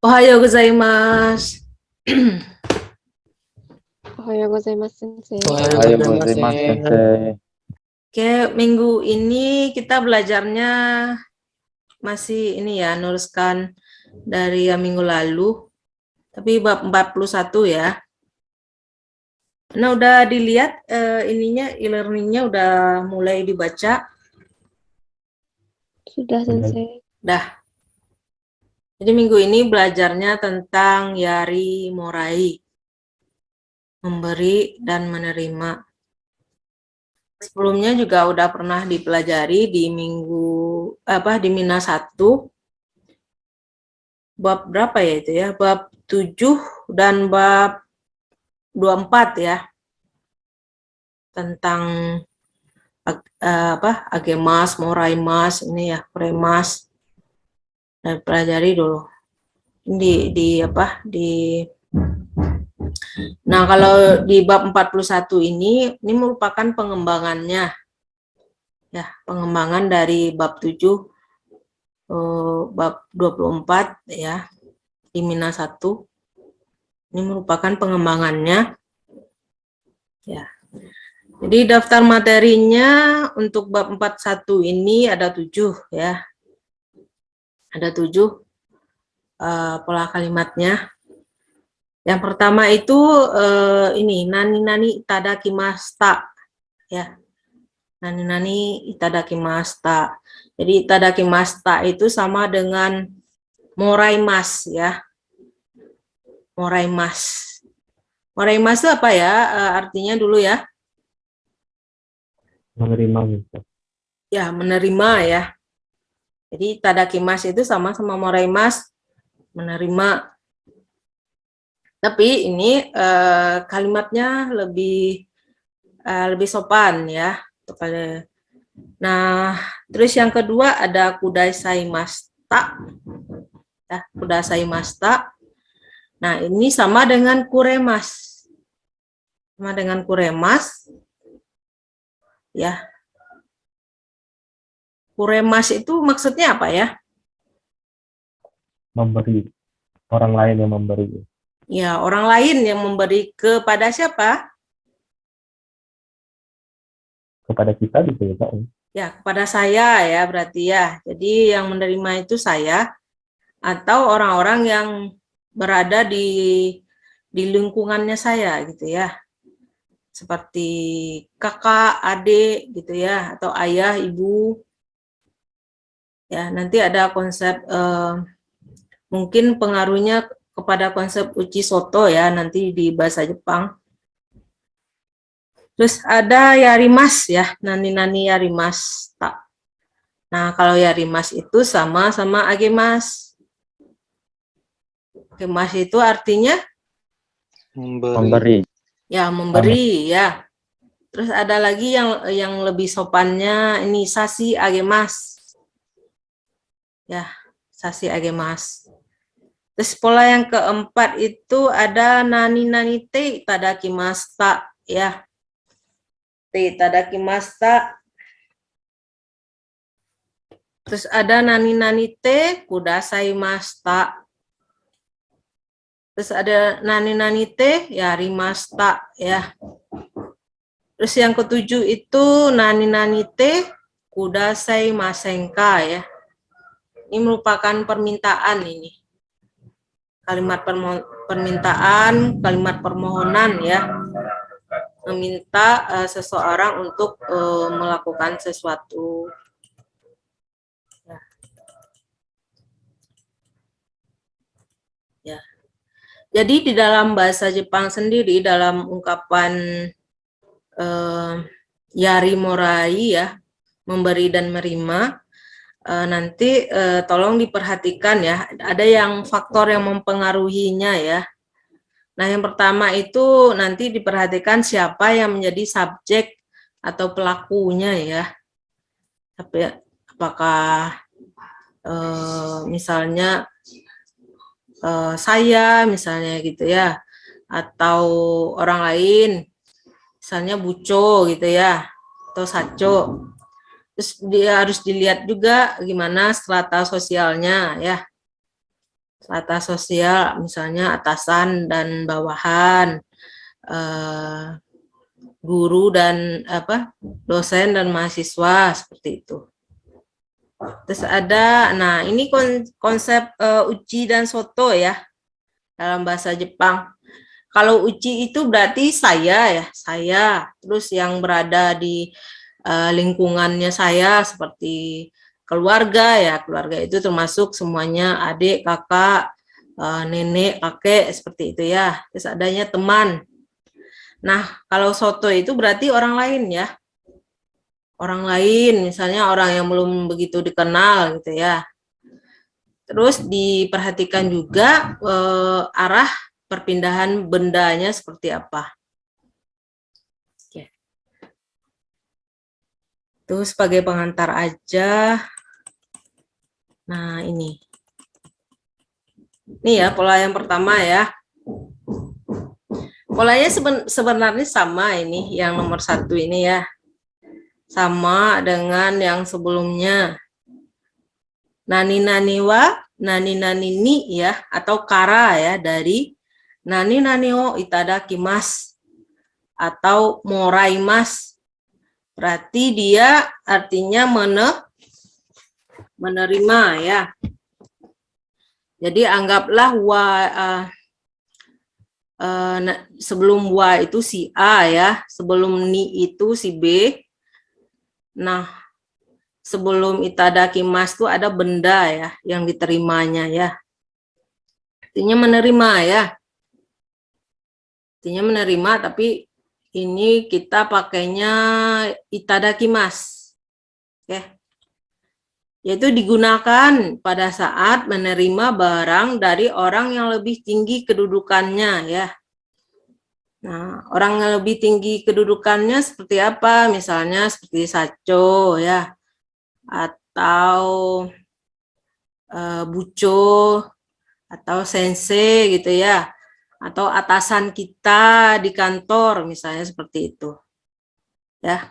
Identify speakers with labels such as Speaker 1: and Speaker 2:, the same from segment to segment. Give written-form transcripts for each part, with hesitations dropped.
Speaker 1: Ohayo gozaimasu.
Speaker 2: おはようございます、先生。
Speaker 3: Ohayou gozaimasu, Sensei.
Speaker 1: Oke, minggu ini kita belajarnya masih ini ya, neruskan dari yang minggu lalu, tapi bab 41 ya. Nah, udah dilihat ininya, e-learningnya udah mulai dibaca?
Speaker 2: Sudah, Sensei.
Speaker 1: Dah. Jadi minggu ini belajarnya tentang yari morai, memberi dan menerima. Sebelumnya juga udah pernah dipelajari di di Mina 1, bab berapa ya itu ya, bab 7 dan bab 24 ya, tentang agemas, moraimas ini ya, premas. Dan pelajari dulu nah, kalau di bab 41 ini merupakan pengembangannya ya, pengembangan dari bab 7 bab 24 ya, di Mina 1. Ini merupakan pengembangannya ya. Jadi daftar materinya untuk bab 41 ini ada 7 ya. Ada 7 pola kalimatnya. Yang pertama itu ini nani itadakimashita ya. Nani itadakimashita. Jadi itadakimashita itu sama dengan moraimas ya. Moraimas. Moraimas itu apa ya artinya dulu ya?
Speaker 3: Menerima.
Speaker 1: Ya, menerima ya. Jadi tadakimas itu sama moraimas, menerima. Tapi ini kalimatnya lebih sopan ya. Nah, terus yang kedua ada kudasaimashita. Ya, kudasaimashita. Nah, ini sama dengan kuremas. Sama dengan kuremas. Ya. Kuremas itu maksudnya apa ya?
Speaker 3: Memberi. Orang lain yang memberi.
Speaker 1: Ya, orang lain yang memberi kepada siapa?
Speaker 3: Kepada kita gitu ya, Pak.
Speaker 1: Ya, kepada saya ya berarti ya. Jadi yang menerima itu saya atau orang-orang yang berada di lingkungannya saya gitu ya. Seperti kakak, adik gitu ya, atau ayah, ibu. Ya, nanti ada konsep mungkin pengaruhnya kepada konsep uchi soto ya nanti di bahasa Jepang. Terus ada yarimas ya, nani yarimas tak. Nah, kalau yarimas itu sama agemas. Agemas itu artinya
Speaker 3: Memberi.
Speaker 1: ya, memberi ya. Terus ada lagi yang lebih sopannya ini sasi agemas. Ya, sasi agemas. Terus pola yang keempat itu ada nani te itadakimashita ya. Te itadakimashita. Terus ada nani te kudasaimashita. Terus ada nani te yarimashita ya. Terus yang ketujuh itu nani te kudasaimasenka ya. Ini merupakan permintaan ini. Kalimat permintaan, kalimat permohonan ya. Meminta seseorang untuk melakukan sesuatu. Ya. Jadi di dalam bahasa Jepang sendiri dalam ungkapan yari morai ya, memberi dan menerima, nanti tolong diperhatikan ya, ada yang faktor yang mempengaruhinya ya. Nah, yang pertama itu nanti diperhatikan siapa yang menjadi subjek atau pelakunya ya. Apakah misalnya saya misalnya gitu ya, atau orang lain, misalnya buco gitu ya, atau saco. Terus dia harus dilihat juga gimana strata sosialnya ya. Strata sosial misalnya atasan dan bawahan, guru dan dosen dan mahasiswa seperti itu. Terus ada, nah ini konsep uchi dan soto ya dalam bahasa Jepang. Kalau uchi itu berarti saya ya, saya. Terus yang berada di lingkungannya saya seperti keluarga ya, keluarga itu termasuk semuanya adik, kakak, nenek, kakek seperti itu ya. Terus adanya teman. Nah, kalau soto itu berarti orang lain ya. Orang lain, misalnya orang yang belum begitu dikenal gitu ya. Terus diperhatikan juga arah perpindahan bendanya seperti apa. Oke. Itu sebagai pengantar aja. Nah, ini. Ini ya pola yang pertama ya. Polanya sebenarnya sama ini, yang nomor 1 ini ya. Sama dengan yang sebelumnya. Nani-naniwa, nani-nanini ya, atau kara ya, dari nani-nanio itadakimasu atau moraimasu. Berarti dia artinya menerima ya. Jadi anggaplah sebelum wa itu si A ya, sebelum ni itu si B. Nah, sebelum itadakimasu itu ada benda ya yang diterimanya ya. Artinya menerima ya. Artinya menerima, tapi ini kita pakainya itadakimasu. Oke. Yaitu digunakan pada saat menerima barang dari orang yang lebih tinggi kedudukannya ya. Nah, orang yang lebih tinggi kedudukannya seperti apa? Misalnya seperti sacho ya, atau bucho, atau sensei gitu ya, atau atasan kita di kantor misalnya seperti itu. Ya.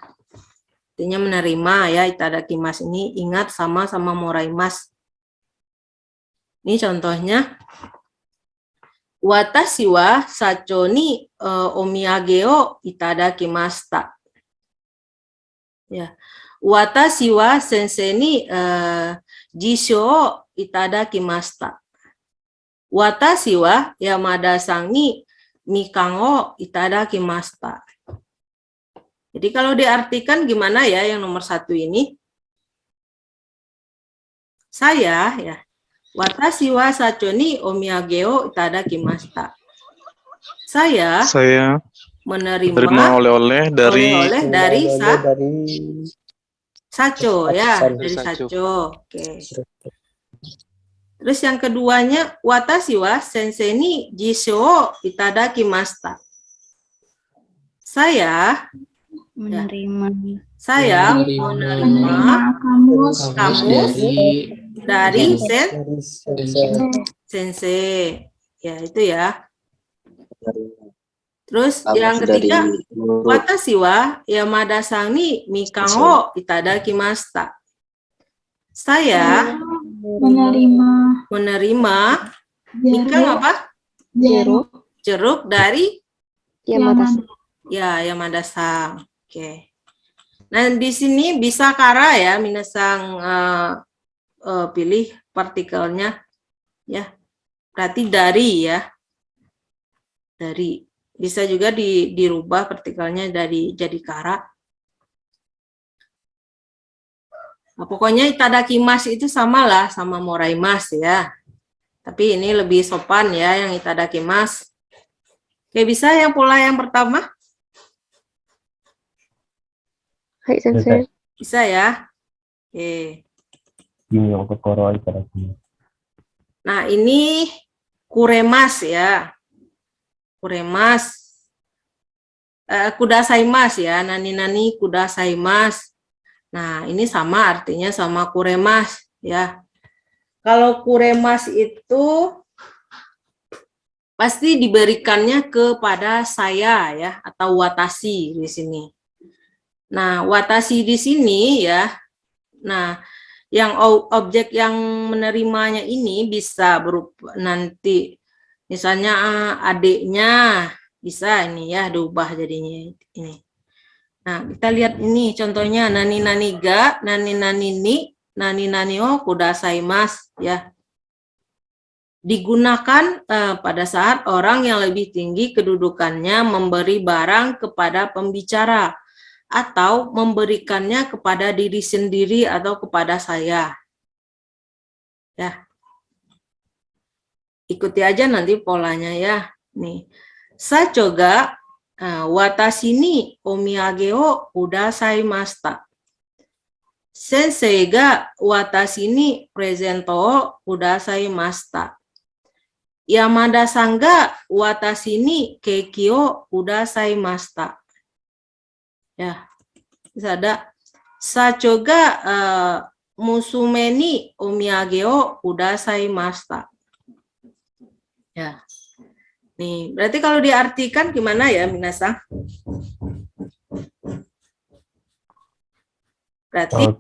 Speaker 1: Artinya menerima ya, itadakimasu ini ingat sama-sama moraimasu. Ini contohnya. Watashi wa sacho ni omiyage o itadakimashita. Ya. Watashi wa sensei ni jisho o itadakimashita. Watashi wa Yamada-san ni mikan o itadakimashita. Jadi kalau diartikan gimana ya yang nomor 1 ini? Saya ya. Watashi wa sacho ni omiyage o itadakimashita. Saya menerima oleh-oleh dari sacho ya, dari sacho. Oke. Terus yang keduanya, watashi wa sensei ni jisho o itadakimashita. Saya menerima kamus dari sensei. Ya, itu ya. Terus yang ketiga, watashi wa Yamada-san ni mikan o itadakimashita. Saya menerima mikan apa? Jeruk dari Yamada-san. Oke. Nah, di sini bisa kara ya, minasang pilih partikelnya ya. Berarti dari ya. Dari. Bisa juga dirubah partikelnya jadi kara. Nah, pokoknya itadakimasu itu samalah sama moraimasu ya. Tapi ini lebih sopan ya yang itadakimasu. Oke, bisa yang pola yang pertama?
Speaker 2: Hai, Sensei.
Speaker 1: Bisa ya. Oke. Nah, ini kuremas ya. Kuremas. Kudasaimasu ya. Nani-nani kudasaimasu. Nah, ini sama artinya sama kuremas ya. Kalau kuremas itu pasti diberikannya kepada saya ya, atau watashi di sini. Nah, watashi di sini ya. Nah, yang objek yang menerimanya ini bisa berupa nanti misalnya adiknya bisa ini ya diubah jadinya ini. Nah, kita lihat ini contohnya nani nani ga, nani nani ni, nani nani o kudasaimasu ya. Digunakan pada saat orang yang lebih tinggi kedudukannya memberi barang kepada pembicara atau memberikannya kepada diri sendiri atau kepada saya. Ya. Ikuti aja nanti polanya ya. Nih. Sacho ga watashi ni omiyage o kudasaimashita. Sensei ga watashi ni presento o kudasaimashita. Yamada-san ga watashi ni keiki o kudasaimashita. Ya. Bisa ada Sacho ga musume ni omiyage o kudasaimashita. Ya. Nih, berarti kalau diartikan gimana ya, Minasang? Berarti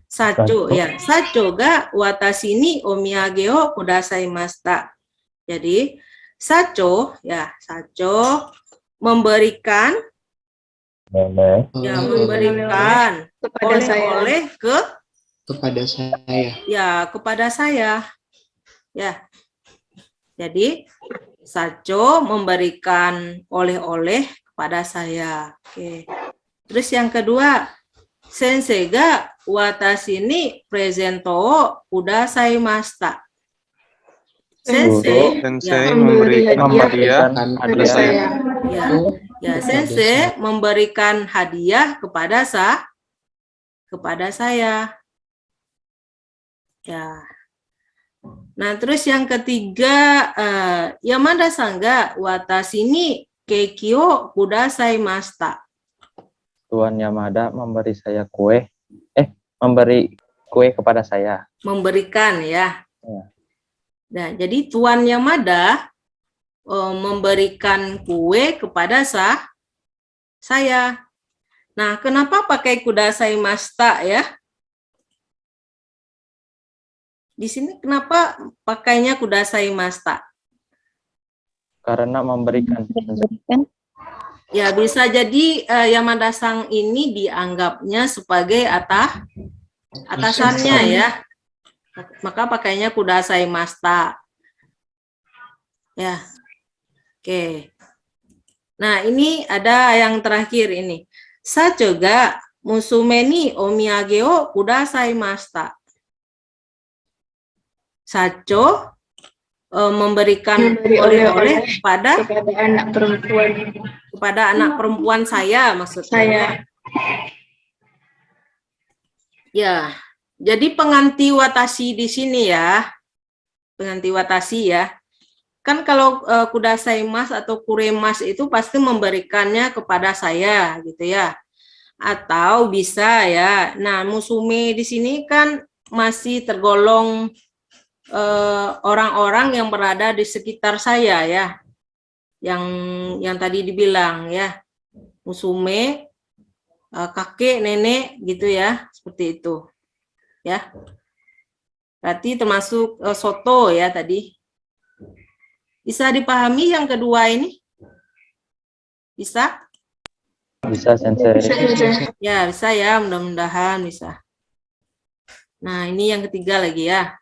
Speaker 1: Sacho ya. Sacho ga watashi ni omiyage o kudasaimashita. Jadi, Sacho ya, Sacho memberikan ya, memberikan oleh-oleh
Speaker 4: kepada saya.
Speaker 1: Ya, kepada saya. Ya. Jadi, Sacho memberikan oleh-oleh kepada saya. Oke. Terus yang kedua, Sensei ga watashi ni presento o kudasaimashita. Sensei ya,
Speaker 2: memberikan
Speaker 4: hadiah
Speaker 2: kepada saya.
Speaker 1: ya, Sensei memberikan hadiah kepada saya. Ya. Nah, terus yang ketiga, Yamada-san ga watashi ni keiki o kudasaimashita.
Speaker 3: Tuan Yamada memberi saya kue. Memberi kue kepada saya.
Speaker 1: Memberikan ya.
Speaker 3: Ya.
Speaker 1: Nah, jadi Tuan Yamada memberikan kue kepada saya. Nah, kenapa pakai kudasaimashita ya? Di sini kenapa pakainya kudasaimashita?
Speaker 3: Karena memberikan.
Speaker 1: Ya, bisa jadi Yamada-san ini dianggapnya sebagai atasannya ya. Maka pakainya kudasaimashita. Ya. Oke. Nah, ini ada yang terakhir ini. Sacho ga musume ni omiyage o kudasaimashita. Sacho memberikan oleh-oleh kepada anak perempuan saya maksudnya. Ya. Jadi pengganti watashi di sini ya. Pengganti watashi ya. Kan kalau kudasaimasu atau kuremasu itu pasti memberikannya kepada saya gitu ya. Atau bisa ya. Nah, musume di sini kan masih tergolong orang-orang yang berada di sekitar saya ya. Yang tadi dibilang ya. Musume, kakek, nenek gitu ya, seperti itu. Ya. Berarti termasuk soto ya tadi. Bisa dipahami yang kedua ini? Bisa?
Speaker 3: Bisa, Sensei.
Speaker 1: Ya, bisa ya, mudah-mudahan bisa. Nah, ini yang ketiga lagi ya.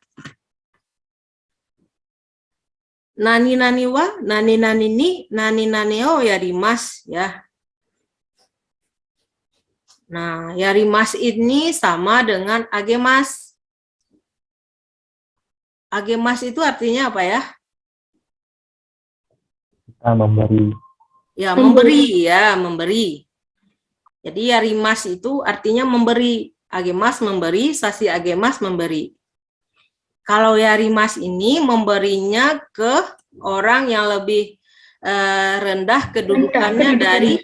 Speaker 1: Nani nani wa, nani nani ni, nani nani o yarimasu ya. Nah, yarimasu ini sama dengan agemasu. Agemasu itu artinya apa ya?
Speaker 3: Kita memberi.
Speaker 1: Ya, memberi ya, memberi. Jadi yarimasu itu artinya memberi. Agemasu memberi, sasi agemasu memberi. Kalau yarimasu ini memberinya ke orang yang lebih rendah kedudukannya dari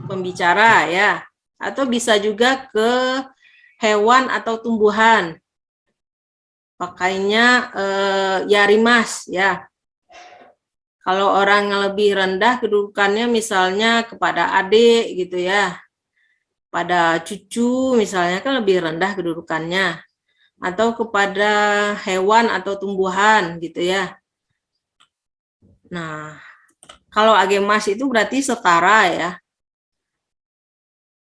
Speaker 1: pembicara ya. Atau bisa juga ke hewan atau tumbuhan. Pakainya yarimasu ya. Kalau orang yang lebih rendah kedudukannya misalnya kepada adik gitu ya. pada cucu misalnya kan lebih rendah kedudukannya, atau kepada hewan atau tumbuhan gitu ya. Nah, kalau agemas itu berarti setara ya.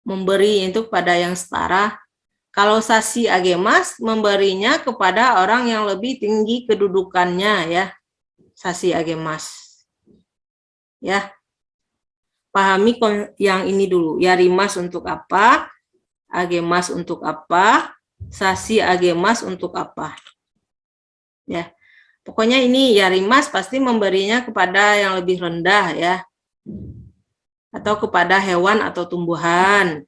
Speaker 1: Memberi itu kepada yang setara. Kalau sasi agemas memberinya kepada orang yang lebih tinggi kedudukannya ya. Sasi agemas. Ya. Pahami yang ini dulu. Yarimas untuk apa? Agemas untuk apa? Sasi agemas untuk apa? Ya. Pokoknya ini yarimas pasti memberinya kepada yang lebih rendah ya. Atau kepada hewan atau tumbuhan.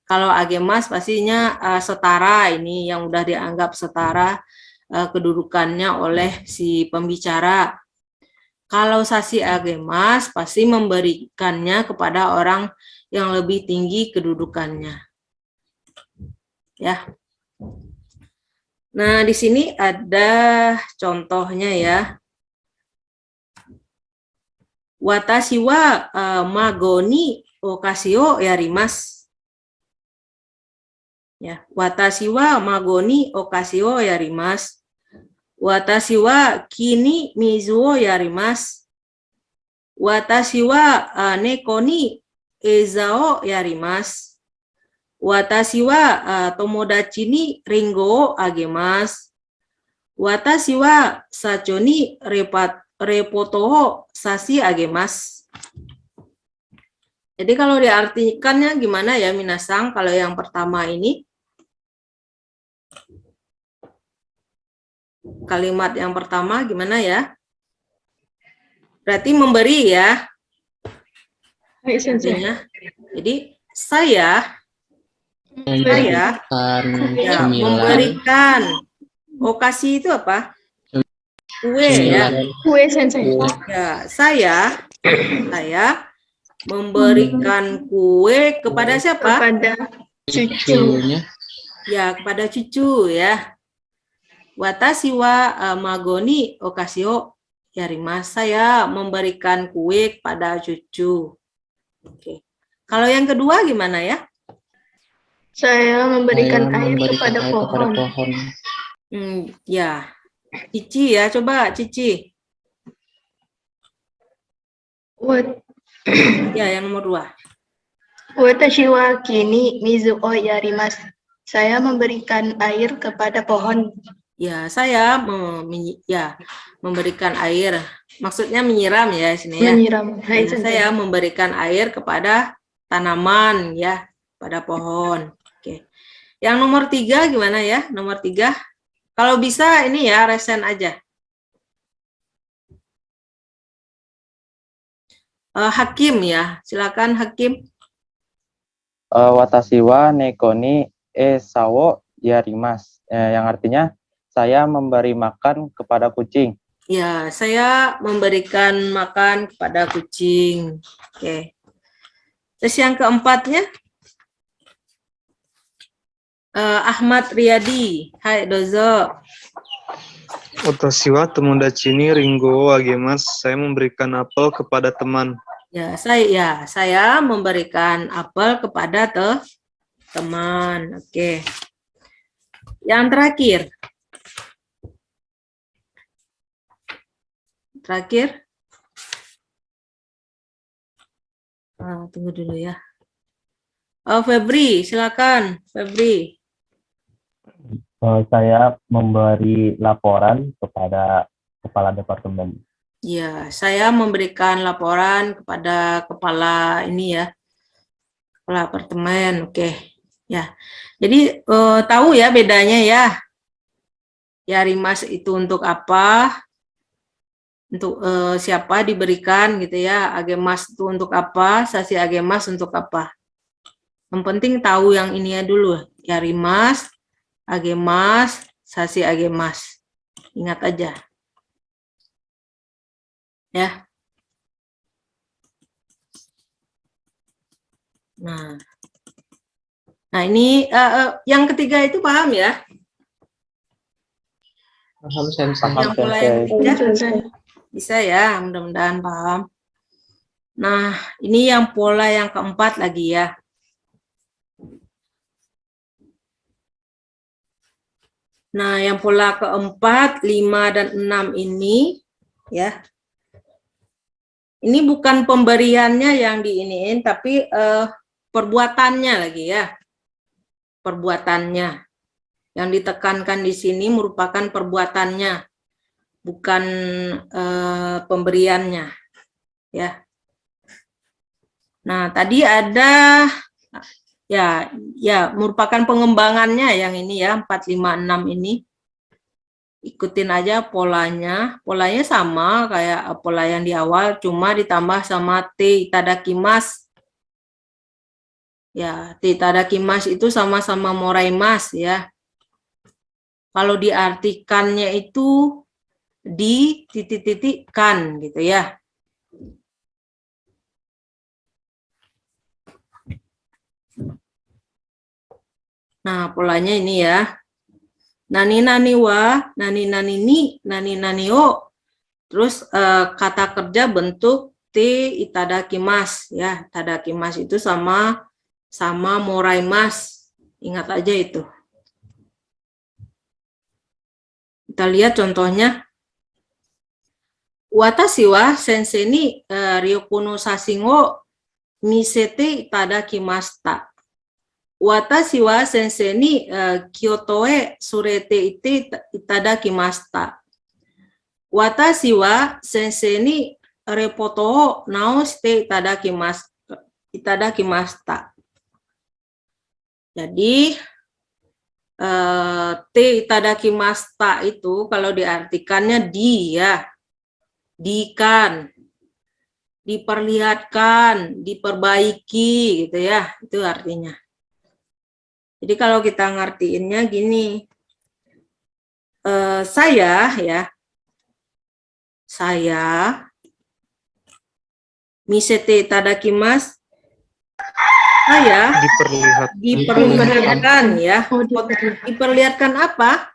Speaker 1: Kalau agemas pastinya setara, ini yang udah dianggap setara kedudukannya oleh si pembicara. Kalau sasi agemas pasti memberikannya kepada orang yang lebih tinggi kedudukannya. Ya. Nah, di sini ada contohnya ya. Watashi wa magoni okasio yarimasu. Ya, watashi wa magoni okasio yarimasu. Watashi wa kini mizu o yarimasu. Watashi wa neko ni eza o yarimasu. Watashi wa tomodachi ni ringo o agemasu. Watashi wa sacho ni repoto o sasi agemasu. Jadi kalau diartikannya gimana ya minasang kalau yang pertama ini? Kalimat yang pertama gimana ya? Berarti memberi ya. Artinya. Jadi saya ya, memberikan. Okasi itu apa? Kue ya.
Speaker 2: Kue sensei.
Speaker 1: Ya, saya memberikan kue kepada siapa?
Speaker 2: Kepada cucu.
Speaker 4: cucunya.
Speaker 1: Ya, kepada cucu ya. Watashi wa magoni okasio yarimasu. Saya memberikan kue kepada cucu. Oke. Kalau yang kedua gimana ya?
Speaker 2: Saya memberikan air kepada
Speaker 4: air
Speaker 2: pohon.
Speaker 1: Ya. Cici ya, coba Cici. Ya, yang nomor 2.
Speaker 2: Watashi wa kini mizu o yarimasu. Saya memberikan air kepada pohon.
Speaker 1: Ya, saya memberikan air. Maksudnya menyiram ya sini ya.
Speaker 2: Menyiram. Hai,
Speaker 1: Nah, saya memberikan air kepada tanaman ya, pada pohon. Oke. Yang nomor 3 gimana ya? Nomor 3. Kalau bisa ini ya resen aja. Hakim ya, silakan Hakim.
Speaker 3: Watashi wa neko ni sawo yarimasu. Yang artinya saya memberi makan kepada kucing.
Speaker 1: Ya, saya memberikan makan kepada kucing. Oke. Terus yang keempatnya, Ahmad Riyadi. Hai, dozo.
Speaker 5: Watashi wa tomodachi ni ringo o agemasu. Saya memberikan apel kepada teman.
Speaker 1: Ya, saya memberikan apel kepada teman. Oke. Yang terakhir. Tunggu dulu ya. Febri, silakan Febri.
Speaker 6: Saya memberi laporan kepada kepala departemen.
Speaker 1: Ya, saya memberikan laporan kepada kepala ini ya, kepala departemen. Oke, ya. Jadi tahu ya bedanya ya. Yarimas itu untuk apa? Untuk siapa diberikan gitu ya. Agemas itu untuk apa? Sasi agemas untuk apa? Yang penting tahu yang ini ya dulu. Yarimas, agemas, sasi agemas. Ingat aja. Ya. Nah ini yang ketiga itu paham ya?
Speaker 4: Paham sensei.
Speaker 1: Yang pola yang ketiga bisa ya, mudah-mudahan paham. Nah ini yang pola yang keempat lagi ya. Nah, yang pola keempat, 5 dan 6 ini, ya. Ini bukan pemberiannya yang diiniin, tapi perbuatannya lagi ya. Perbuatannya. Yang ditekankan di sini merupakan perbuatannya, bukan pemberiannya. Ya. Nah, tadi ada ya merupakan pengembangannya yang ini ya, 4, 5, 6 ini. Ikutin aja polanya. Polanya sama kayak pola yang di awal, cuma ditambah sama te itadakimasu. Ya, te itadakimasu itu sama-sama moraimasu ya. Kalau diartikannya itu di titik-titikkan gitu ya. Nah, polanya ini ya. Nani nani wa, nani nani ni, nani nani o. Terus kata kerja bentuk te itadakimasu ya. Itadakimasu itu sama moraimasu. Ingat aja itu. Kita lihat contohnya. Watashi wa sensei ni ryoko no sashin o misete itadakimashita. Watashi wa sensei ni Kyoto e surete ite itadakimashita. Watashi wa sensei ni repoto o naoshite itadakimashita. Jadi te itadakimashita itu kalau diartikannya dia, dikan, diperlihatkan, diperbaiki gitu ya, itu artinya. Jadi kalau kita ngertiinnya gini, saya misete itadakimasu, saya diperlihatkan ya. Diperlihatkan apa?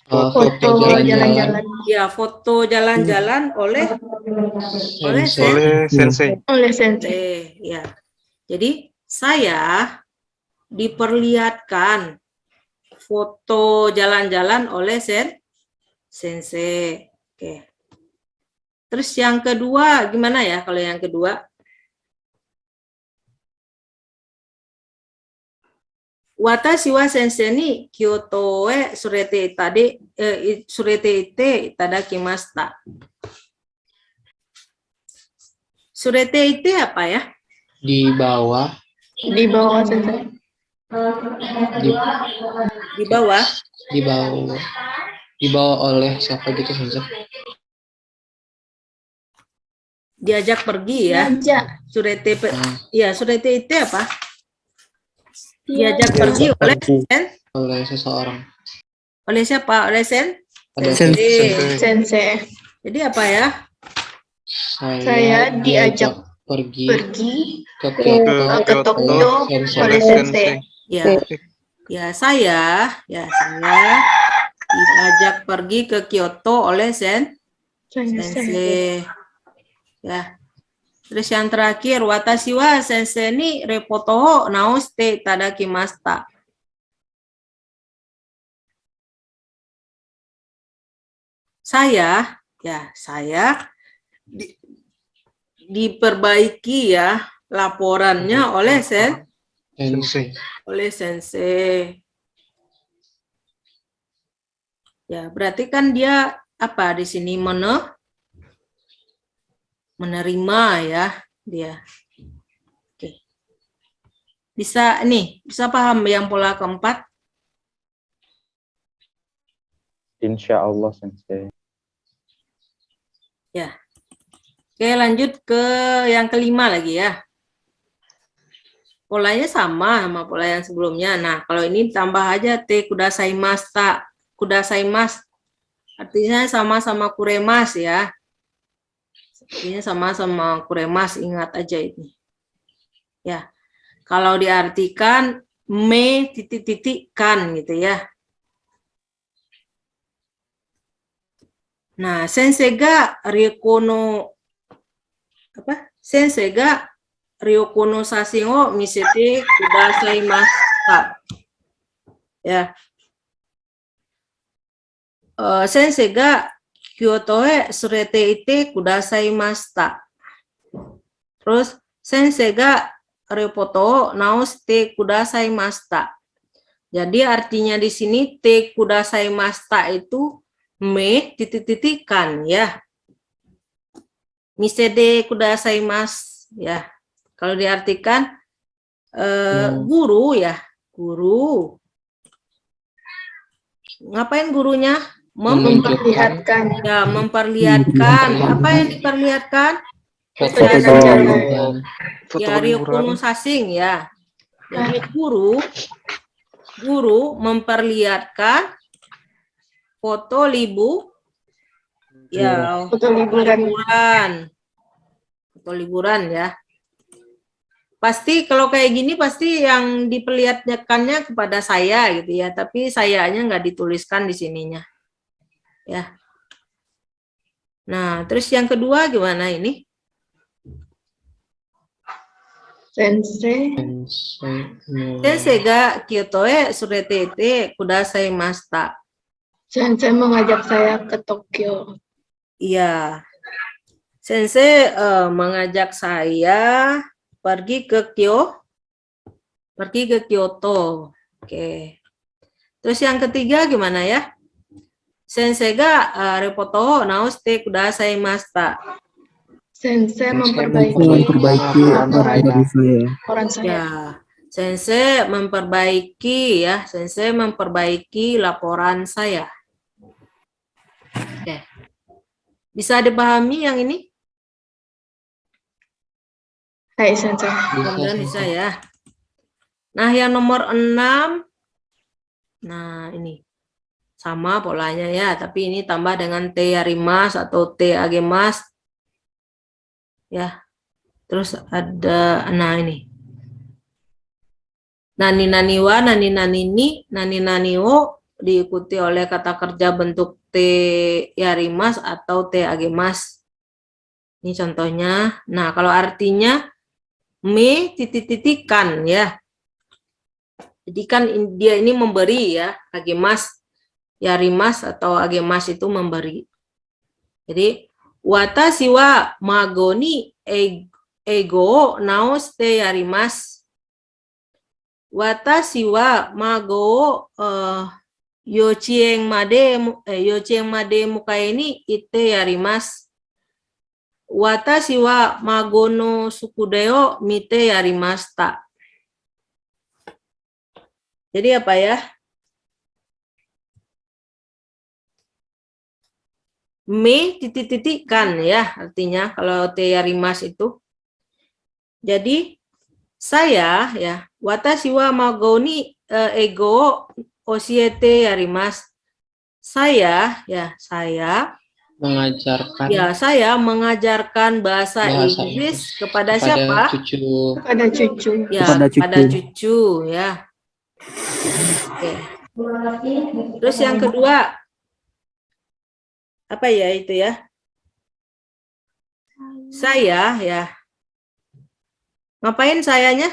Speaker 2: Foto jalan-jalan.
Speaker 1: Ya, foto jalan-jalan oleh
Speaker 5: Sensei.
Speaker 2: Oleh sensei.
Speaker 1: ya. Jadi saya diperlihatkan foto jalan-jalan oleh sensei. Oke. Terus yang kedua gimana ya kalau yang kedua? Watashi wa sensei ni Kyoto e surete ite itadakimashita. Surete ite apa ya?
Speaker 4: Di bawah.
Speaker 2: Di bawah sensei.
Speaker 1: Di bawah.
Speaker 4: Dibawa oleh siapa gitu Sensei?
Speaker 1: Diajak pergi ya.
Speaker 2: Diajak.
Speaker 1: Surete ya, surete ite apa? Diajak pergi
Speaker 4: Oleh seseorang.
Speaker 1: oleh siapa? Oleh
Speaker 4: Ada
Speaker 2: Sensei.
Speaker 1: Jadi apa ya?
Speaker 2: Saya diajak
Speaker 4: pergi
Speaker 2: ke
Speaker 4: ke
Speaker 2: Tokyo oleh sensei.
Speaker 1: Ya saya diajak pergi ke Kyoto oleh sensei. Ya. Terus yang terakhir, watashi wa sensei ni repoto o naoshite itadakimashita. Saya diperbaiki ya laporannya oleh sensei. Ya, berarti kan dia apa di sini menerima ya dia. Oke. Bisa paham yang pola keempat?
Speaker 3: Insya Allah, Sensei.
Speaker 1: Ya. Oke, lanjut ke yang kelima lagi ya. Polanya sama pola yang sebelumnya. Nah, kalau ini tambah aja te kudasaimasu. Kudasaimasu artinya sama-sama kuremasu ya. Artinya sama-sama kuremasu, ingat aja ini. Ya. Kalau diartikan me titik-titik-kan gitu ya. Nah, sensei ga ryoko no sashin o misete kudasaimasu. Ya. sensei ga Kyoto e surete ite kudasai mashita. Terus sensei ga repoto naoshite kudasai mashita. Jadi artinya di sini te kudasai mashita itu me titik-titikan ya. Misede kudasai mas ya. Kalau diartikan guru ya, guru. Ngapain gurunya?
Speaker 2: Memperlihatkan.
Speaker 1: Ya, memperlihatkan. Apa yang diperlihatkan?
Speaker 4: Foto
Speaker 2: Foto.
Speaker 4: liburan.
Speaker 5: Foto
Speaker 1: Ya,
Speaker 5: liburan.
Speaker 1: Ryokunu Sasing ya. Jadi guru memperlihatkan foto ya,
Speaker 2: Foto liburan.
Speaker 1: Foto liburan ya. Pasti kalau kayak gini pasti yang diperlihatkannya kepada saya gitu ya, tapi sayanya nggak dituliskan di sininya. Ya. Nah, terus yang kedua gimana ini?
Speaker 2: Sensei.
Speaker 1: Sensei ga Kyoto e surete ite kudasai mashita.
Speaker 2: Sensei mengajak saya ke Tokyo.
Speaker 1: Iya. Sensei mengajak saya pergi ke Kyoto. Oke. Terus yang ketiga gimana ya? Sensei ga repoto naoshite kudasai mashita.
Speaker 2: Sensei
Speaker 4: Memperbaiki
Speaker 2: memperbaiki
Speaker 4: laporan
Speaker 2: laporan saya.
Speaker 1: Ya, Sensei memperbaiki laporan saya. Oke. Bisa dipahami yang ini?
Speaker 2: Hai Sensei.
Speaker 1: Mudah-mudahan bisa ya. Nah, yang nomor 6. Nah, ini. Sama polanya ya, tapi ini tambah dengan te yarimas atau te agemas. Ya. Terus ada, nah ini. Nani naniwa, nani nanini, nani naniwo diikuti oleh kata kerja bentuk te yarimas atau te agemas. Ini contohnya. Nah, kalau artinya me titik-titikan ya. Jadi kan dia ini memberi ya, agemas, yarimas atau agemas itu memberi. Jadi watashi wa mago ni ego naoshite yarimas. Watashi wa mago yochien made mukai ni ite yarimas. Watashi wa mago no sukude o mite yarimashita. Jadi apa ya? Me titik-titikan ya artinya kalau te yarimas itu. Jadi saya ya watashi wa mago ni ego oshiete yarimas. Saya mengajarkan bahasa Inggris kepada siapa?
Speaker 2: Kepada cucu.
Speaker 1: Ya, kepada cucu ya. Oke. Terus yang kedua apa ya itu ya? Saya ya. Ngapain sayanya?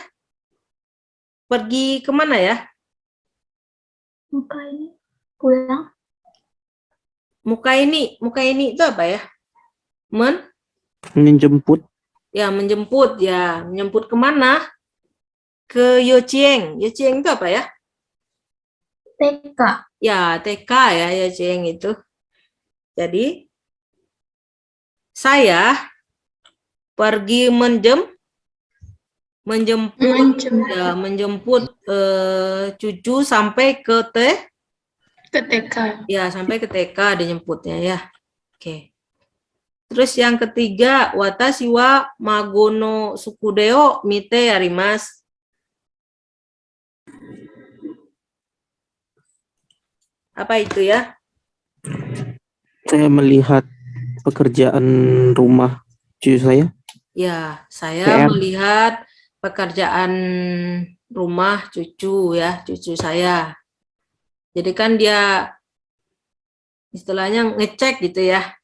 Speaker 1: Pergi kemana ya?
Speaker 2: Pulang.
Speaker 1: Muka ini itu apa ya?
Speaker 6: Menjemput.
Speaker 1: Ya, menjemput ya. Menjemput kemana? Ke Yochieng. Yochieng itu apa ya?
Speaker 2: TK.
Speaker 1: Ya, TK ya, Yochieng itu. Jadi, saya pergi menjemput cucu sampai ke
Speaker 2: TK.
Speaker 1: Ya, sampai ke TK dijemputnya ya. Oke. Terus yang ketiga, watashi wa mago no sukude o mite yarimasu. Apa itu ya?
Speaker 6: Saya melihat pekerjaan rumah cucu saya.
Speaker 1: Ya, saya melihat pekerjaan rumah cucu ya, cucu saya. Jadi kan dia istilahnya ngecek gitu ya.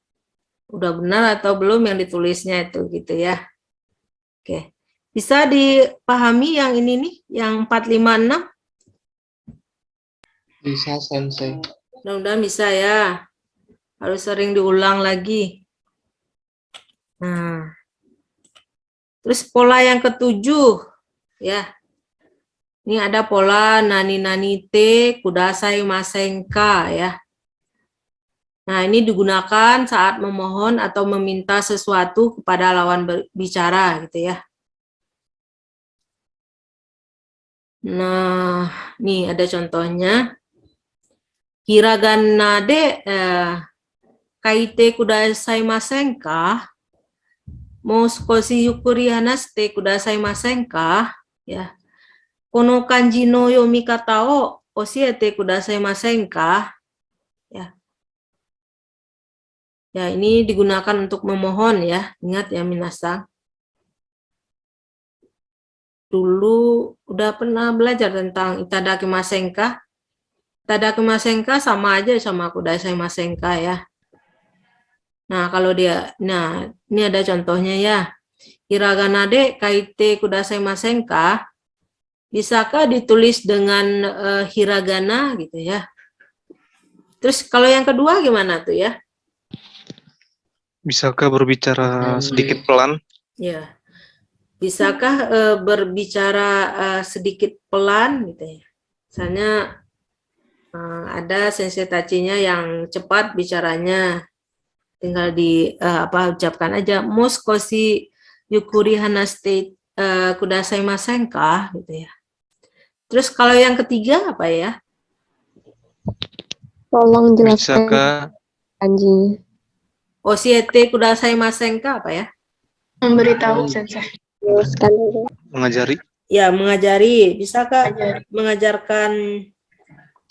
Speaker 1: Udah benar atau belum yang ditulisnya itu gitu ya. Oke. Bisa dipahami yang ini nih, yang 456?
Speaker 4: Bisa Sensei.
Speaker 1: Mudah-mudahan bisa ya. harus sering diulang lagi. Nah, terus pola yang ketujuh, ya. Ini ada pola nani-nani te kudasai masenka, ya. Nah, ini digunakan saat memohon atau meminta sesuatu kepada lawan bicara, gitu ya. Nah, nih ada contohnya. Hiragana de kaite kudasai masenka? Mo sukoshi yukuri hanaste kudasai masenka? Ya. Kono kanji no yomikata o oshiete kudasai masenka? Ya. Ya, ini digunakan untuk memohon ya. Ingat ya minasang. Dulu udah pernah belajar tentang itadakimasenka. Itadakimasenka sama aja sama kudasai masenka ya. Nah, kalau dia, nah ini ada contohnya ya. Hiragana de kaite kudasai masenka? Bisakah ditulis dengan hiragana gitu ya? Terus kalau yang kedua gimana tuh ya?
Speaker 5: Bisakah berbicara sedikit pelan?
Speaker 1: Ya. Bisakah berbicara sedikit pelan gitu ya? Misalnya ada sensei tachinya yang cepat bicaranya, tinggal di ucapkan aja muskoshi yukuri hanaste kudasai masenka gitu ya. Terus kalau yang ketiga apa ya?
Speaker 7: Tolong jelaskan
Speaker 5: Bisakah
Speaker 7: kanjinya.
Speaker 1: Oshiete kudasai masenka apa ya?
Speaker 2: Memberitahu sensei.
Speaker 7: Jelaskan dulu.
Speaker 5: mengajari
Speaker 1: Ya, mengajari. Bisakah
Speaker 2: Ajari.
Speaker 1: mengajarkan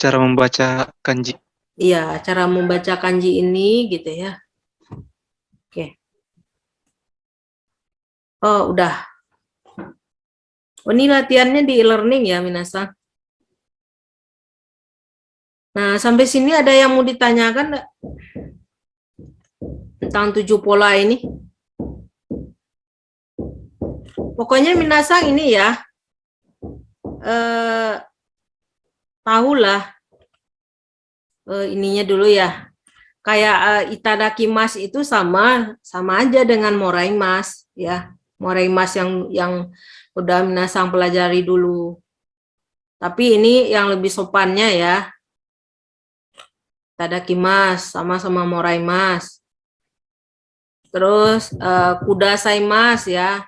Speaker 5: cara membaca kanji?
Speaker 1: iya, cara membaca kanji ini gitu ya. Oke. Oh, udah. Oh, ini latihannya di e-learning ya, minasang. Nah, sampai sini ada yang mau ditanyakan enggak? Tentang 7 pola ini. Pokoknya minasang ini ya. Tahulah ininya dulu ya. Kayak itadakimasu itu sama aja dengan moraimasu ya. Moraimasu yang udah minasang pelajari dulu. Tapi ini yang lebih sopannya ya. Itadakimasu sama-sama moraimasu. Terus kudasaimasu ya.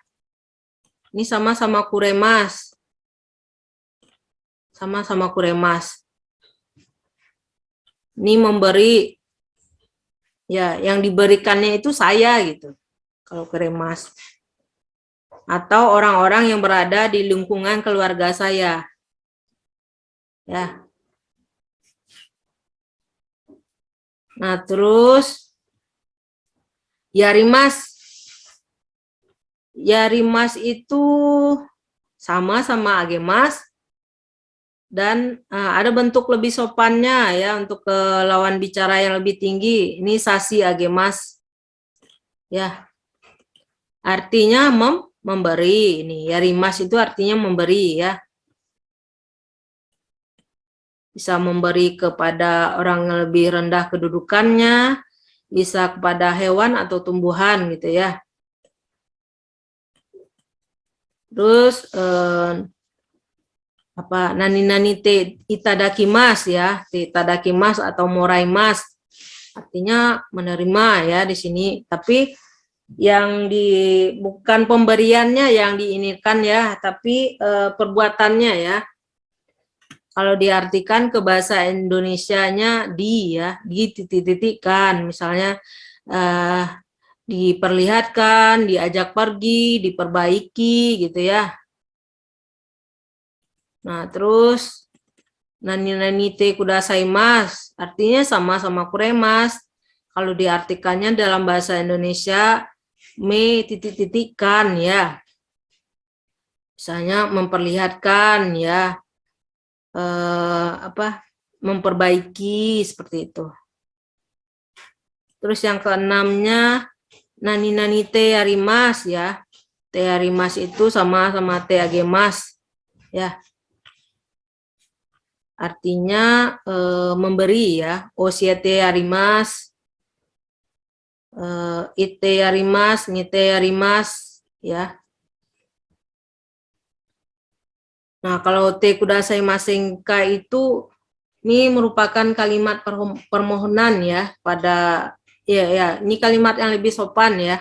Speaker 1: Ini sama-sama kuremasu. Sama-sama kuremasu. Ini memberi, ya, yang diberikannya itu saya gitu. Kalau kuremasu. Atau orang-orang yang berada di lingkungan keluarga saya. Ya. Nah, terus yarimas. Yarimas itu sama agemas. Dan ada bentuk lebih sopannya ya untuk ke lawan bicara yang lebih tinggi. Ini sasi agemas. Ya. Artinya memberi. Ini yarimas itu artinya memberi ya. Bisa memberi kepada orang yang lebih rendah kedudukannya, bisa kepada hewan atau tumbuhan gitu ya. Terus nani-nani te itadakimasu ya, te itadakimasu atau moraimasu. Artinya menerima ya di sini, tapi yang bukan pemberiannya yang diinginkan ya, tapi perbuatannya ya. Kalau diartikan ke bahasa Indonesianya ya, dititik-titikkan, misalnya diperlihatkan, diajak pergi, diperbaiki gitu ya. Nah, terus nani-nani te kudasaimasu artinya sama-sama kuremasu. Kalau diartikannya dalam bahasa Indonesia titik-titikkan ya. Misalnya memperlihatkan ya. Memperbaiki seperti itu. Terus yang keenamnya nani-nani te arimasu ya. Te arimasu itu sama-sama te agemas ya. Artinya memberi ya. Oshiete arimasu ite yarimas, nite yarimas, ya. Nah, kalau te kudasai masenka itu ini merupakan kalimat permohonan ya pada ini kalimat yang lebih sopan ya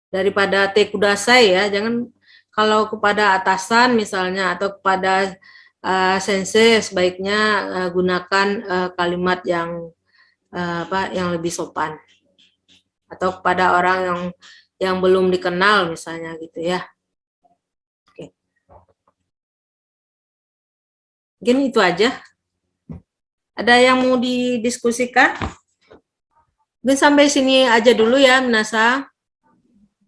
Speaker 1: daripada te kudasai ya. Jangan kalau kepada atasan misalnya atau kepada sensei sebaiknya gunakan kalimat yang yang lebih sopan, atau kepada orang yang belum dikenal misalnya gitu ya. Oke. Mungkin itu aja. Ada yang mau didiskusikan? Mungkin sampai sini aja dulu ya, Minasa.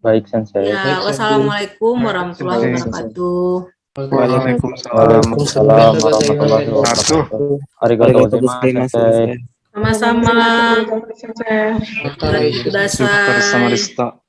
Speaker 3: Baik, Sensei.
Speaker 1: Ya, wassalamualaikum warahmatullahi wabarakatuh.
Speaker 3: Waalaikumsalam warahmatullahi wabarakatuh. Arigatou gozaimasu, Sensei.
Speaker 1: Sama-sama.
Speaker 5: Terima kasih.